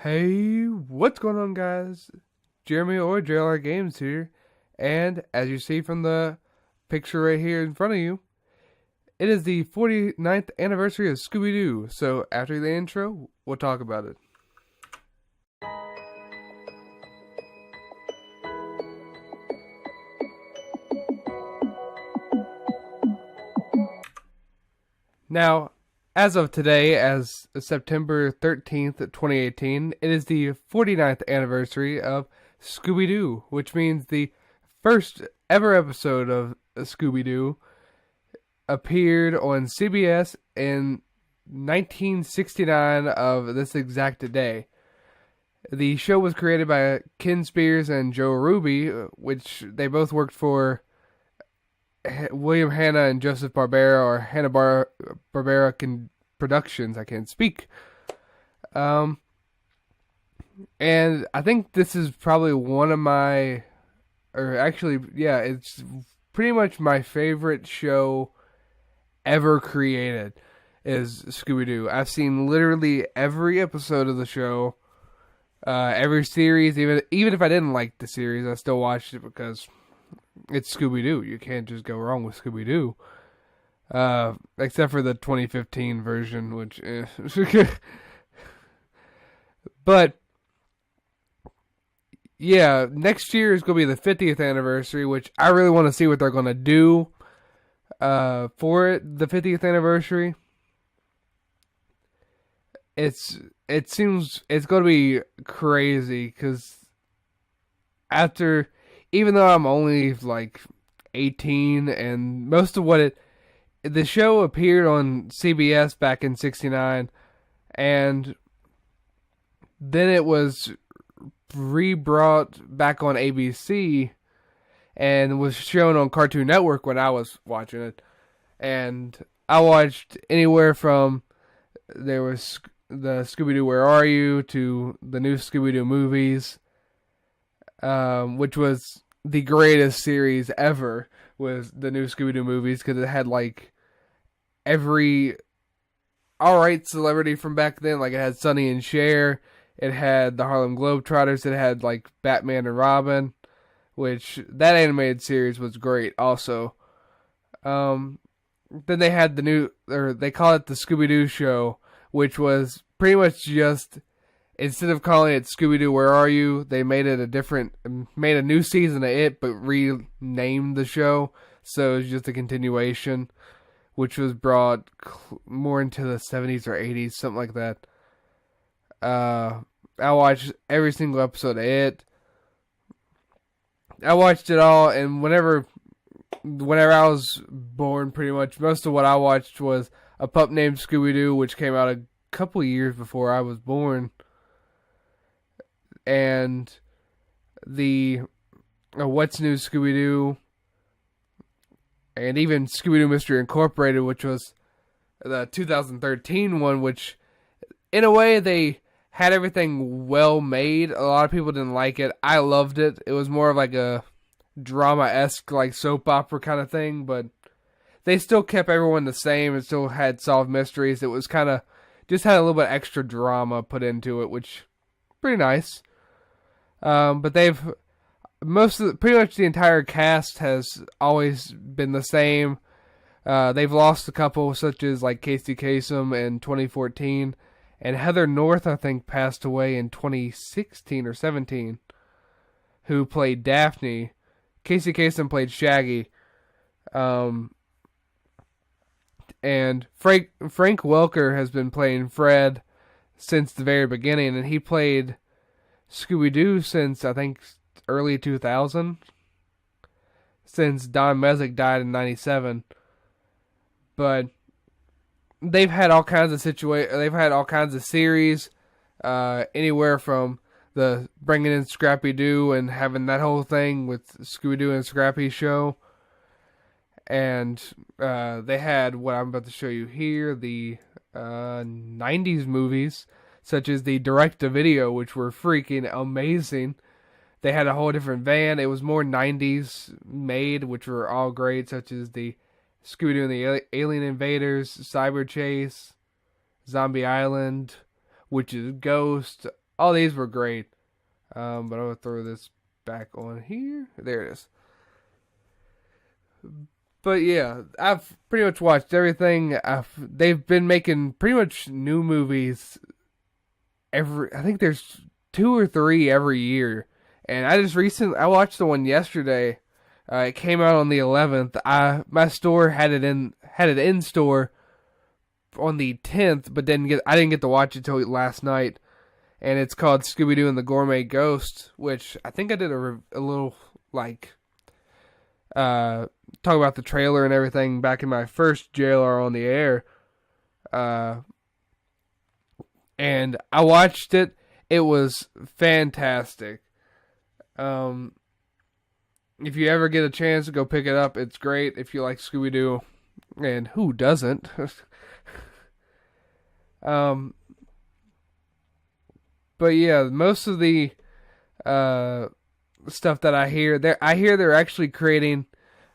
Hey, what's going on, guys? Jeremy or JLR Games here, and as you see from the picture right here in front of you, it is the 49th anniversary of Scooby Doo. So, after the intro, we'll talk about it. Now, as of today, as September 13th, 2018, it is the 49th anniversary of Scooby Doo, which means the first ever episode of Scooby Doo appeared on CBS in 1969 of this exact day. The show was created by Ken Spears and Joe Ruby, which they both worked for William Hanna and Joseph Barbera, or Hanna-Barbera Productions. I can't speak. And I think this is probably one of my, or actually, yeah, it's pretty much my favorite show ever created is Scooby-Doo. I've seen literally every episode of the show, every series, even if I didn't like the series, I still watched it because it's Scooby-Doo. You can't just go wrong with Scooby-Doo. Except for the 2015 version, which but yeah, next year is going to be the 50th anniversary, which I really want to see what they're going to do for it, the 50th anniversary. It seems it's going to be crazy because even though I'm only like 18, and most of the show appeared on CBS back in '69, and then it was rebrought back on ABC and was shown on Cartoon Network when I was watching it. And I watched anywhere from there was the Scooby-Doo Where Are You to the new Scooby-Doo movies, which was the greatest series ever, was the new Scooby-Doo movies, because it had like every alright celebrity from back then. Like, it had Sonny and Cher, it had the Harlem Globetrotters, it had like Batman and Robin, which that animated series was great also. Then they had they call it the Scooby-Doo Show, which was pretty much just, instead of calling it Scooby-Doo Where Are You, they made a new season of it, but renamed the show. So it's just a continuation, which was brought more into the 70s or 80s, something like that. I watched every single episode of it. I watched it all, and whenever I was born, pretty much, most of what I watched was A Pup Named Scooby-Doo, which came out a couple years before I was born. And the What's New Scooby-Doo, and even Scooby-Doo Mystery Incorporated, which was the 2013 one, which in a way they had everything well made. A lot of people didn't like it. I loved it. It was more of like a drama-esque, like soap opera kind of thing, but they still kept everyone the same and still had solved mysteries. It was kind of just had a little bit extra drama put into it, which pretty nice. But pretty much the entire cast has always been the same. They've lost a couple, such as like Casey Kasem in 2014, and Heather North, I think, passed away in 2016 or 17, who played Daphne. Casey Kasem played Shaggy. And Frank Welker has been playing Fred since the very beginning, and he played Scooby-Doo since, I think, early 2000, since Don Messick died in 97. But they've had all kinds of they've had all kinds of series, anywhere from the bringing in Scrappy-Doo and having that whole thing with Scooby-Doo and Scrappy show. And they had what I'm about to show you here, the 90s movies, such as the direct-to-video, which were freaking amazing. They had a whole different van. It was more 90s made, which were all great, such as the Scooby-Doo and the Alien Invaders, Cyber Chase, Zombie Island, which is Ghost, all these were great. But I'm gonna throw this back on here. There it is. But yeah, I've pretty much watched everything. They've been making pretty much new movies I think there's 2 or 3 every year. And I watched the one yesterday. It came out on the 11th. My store had it in store on the 10th, but I didn't get to watch it till last night. And it's called Scooby Doo and the Gourmet Ghost, which I think I did a little like talk about the trailer and everything back in my first JLR on the air. And I watched it. It was fantastic. If you ever get a chance to go pick it up, it's great if you like Scooby Doo, and who doesn't? But yeah, most of the stuff that I hear they're actually creating.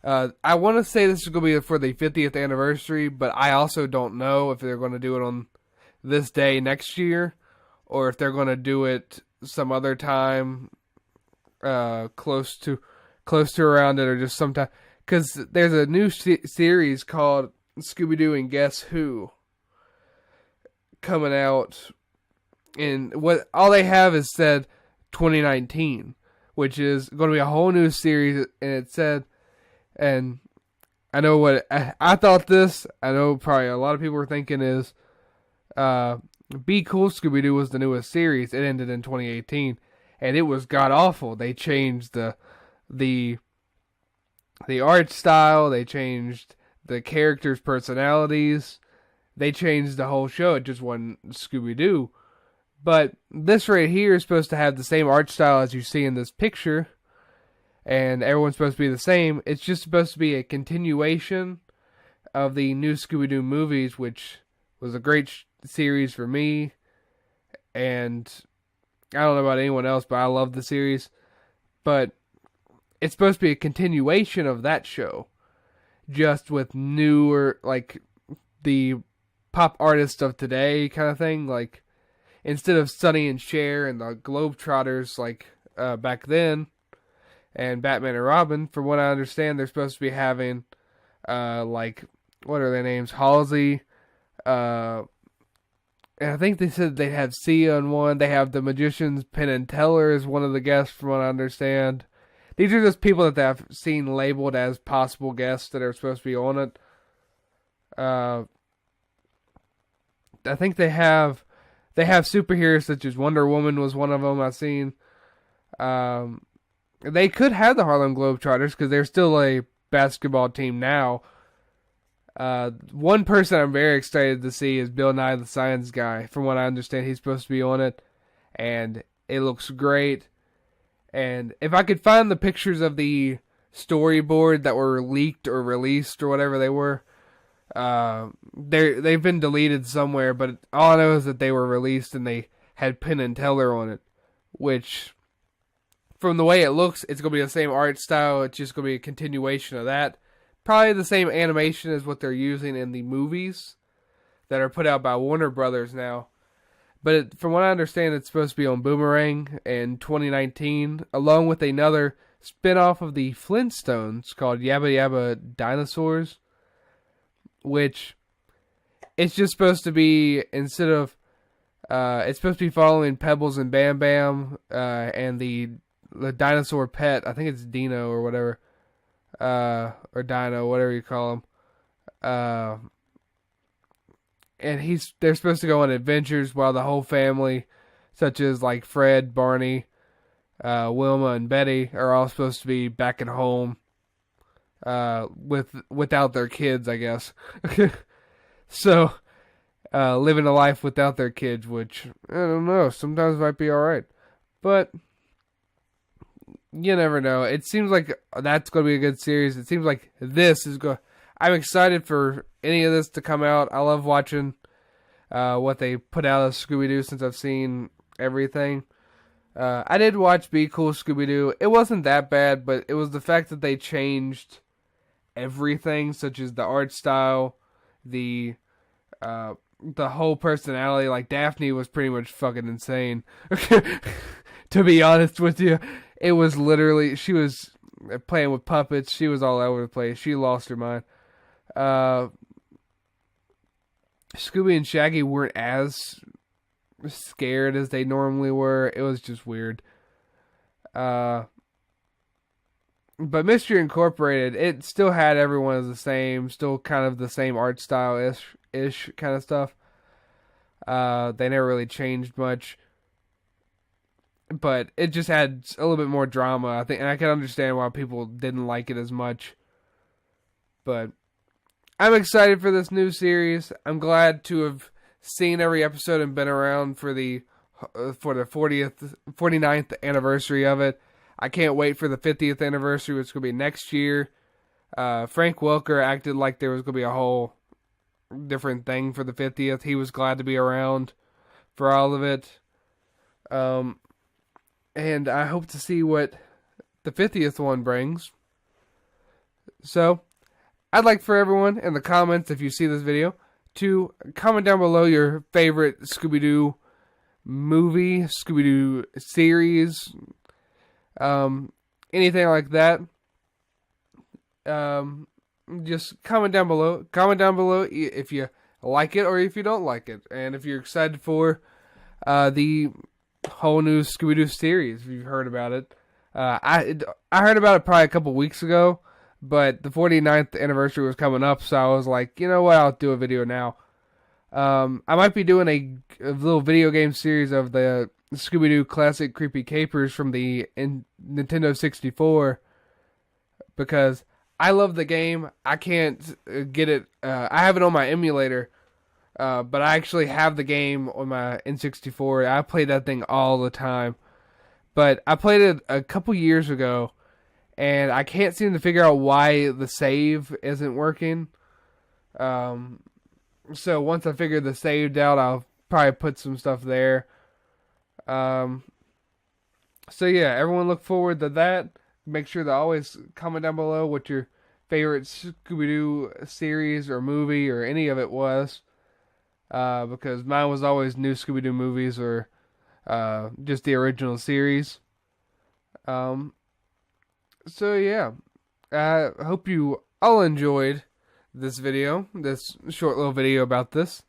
I want to say this is going to be for the 50th anniversary, but I also don't know if they're going to do it on this day next year, or if they're going to do it some other time, close to around it, or just sometime. Because there's a new series called Scooby Doo and Guess Who coming out, and what all they have is said 2019, which is going to be a whole new series, and it said, and I know what I thought this. I know probably a lot of people were thinking is. Be Cool Scooby Doo was the newest series. It ended in 2018, and it was god awful. They changed the art style. They changed the characters' personalities. They changed the whole show. It just wasn't Scooby Doo. But this right here is supposed to have the same art style as you see in this picture, and everyone's supposed to be the same. It's just supposed to be a continuation of the new Scooby Doo movies, which was a great series for me, and I don't know about anyone else, but I love the series. But it's supposed to be a continuation of that show, just with newer, like the pop artists of today kind of thing. Like instead of Sonny and Cher and the Globetrotters like back then, and Batman and Robin, from what I understand, they're supposed to be having like, what are their names? Halsey. And I think they said they have Sia on one. They have the magicians Penn and Teller as one of the guests, from what I understand. These are just people that I've seen labeled as possible guests that are supposed to be on it. I think they have superheroes such as Wonder Woman was one of them I've seen. They could have the Harlem Globetrotters because they're still a basketball team now. One person I'm very excited to see is Bill Nye the Science Guy. From what I understand, he's supposed to be on it, and it looks great. And if I could find the pictures of the storyboard that were leaked or released or whatever they were, they've been deleted somewhere, but all I know is that they were released and they had Penn and Teller on it, which, from the way it looks, it's going to be the same art style. It's just going to be a continuation of that. Probably the same animation as what they're using in the movies that are put out by Warner Brothers now. But from what I understand, it's supposed to be on Boomerang in 2019, along with another spin-off of the Flintstones called Yabba Yabba Dinosaurs, which it's just supposed to be, instead of, it's supposed to be following Pebbles and Bam Bam, and the dinosaur pet, I think it's Dino or whatever, or Dino, whatever you call him, and they're supposed to go on adventures while the whole family, such as like Fred, Barney, Wilma, and Betty, are all supposed to be back at home, without their kids, I guess. So, living a life without their kids, which, I don't know, sometimes might be alright. But you never know. It seems like that's going to be a good series. It seems like this is going. I'm excited for any of this to come out. I love watching what they put out of Scooby Doo since I've seen everything. I did watch Be Cool Scooby Doo. It wasn't that bad, but it was the fact that they changed everything, such as the art style, the the whole personality. Like Daphne was pretty much fucking insane. To be honest with you, it was literally she was playing with puppets. She was all over the place. She lost her mind. Scooby and Shaggy weren't as scared as they normally were. It was just weird. But Mystery Incorporated, it still had everyone as the same, still kind of the same art style ish kind of stuff. They never really changed much, but it just had a little bit more drama, I think, and I can understand why people didn't like it as much. But I'm excited for this new series. I'm glad to have seen every episode and been around for the 49th anniversary of it. I can't wait for the 50th anniversary, which is going to be next year. Frank Welker acted like there was going to be a whole different thing for the 50th. He was glad to be around for all of it. And I hope to see what the 50th one brings. So, I'd like for everyone in the comments, if you see this video, to comment down below your favorite Scooby-Doo movie, Scooby-Doo series, anything like that. Just comment down below. Comment down below if you like it or if you don't like it, and if you're excited for the whole new Scooby Doo series. If you've heard about it, I heard about it probably a couple weeks ago, but the 49th anniversary was coming up, so I was like, you know what, I'll do a video now. I might be doing a little video game series of the Scooby-Doo Classic Creepy Capers from the Nintendo 64, because I love the game. I can't get it. I have it on my emulator, but I actually have the game on my N64. I play that thing all the time. But I played it a couple years ago, and I can't seem to figure out why the save isn't working. So once I figure the saved out, I'll probably put some stuff there. So yeah, everyone look forward to that. Make sure to always comment down below what your favorite Scooby-Doo series or movie or any of it was. Because mine was always new Scooby-Doo movies or just the original series. So yeah, I hope you all enjoyed this video, this short little video about this.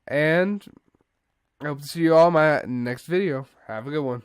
And I hope to see you all in my next video. Have a good one.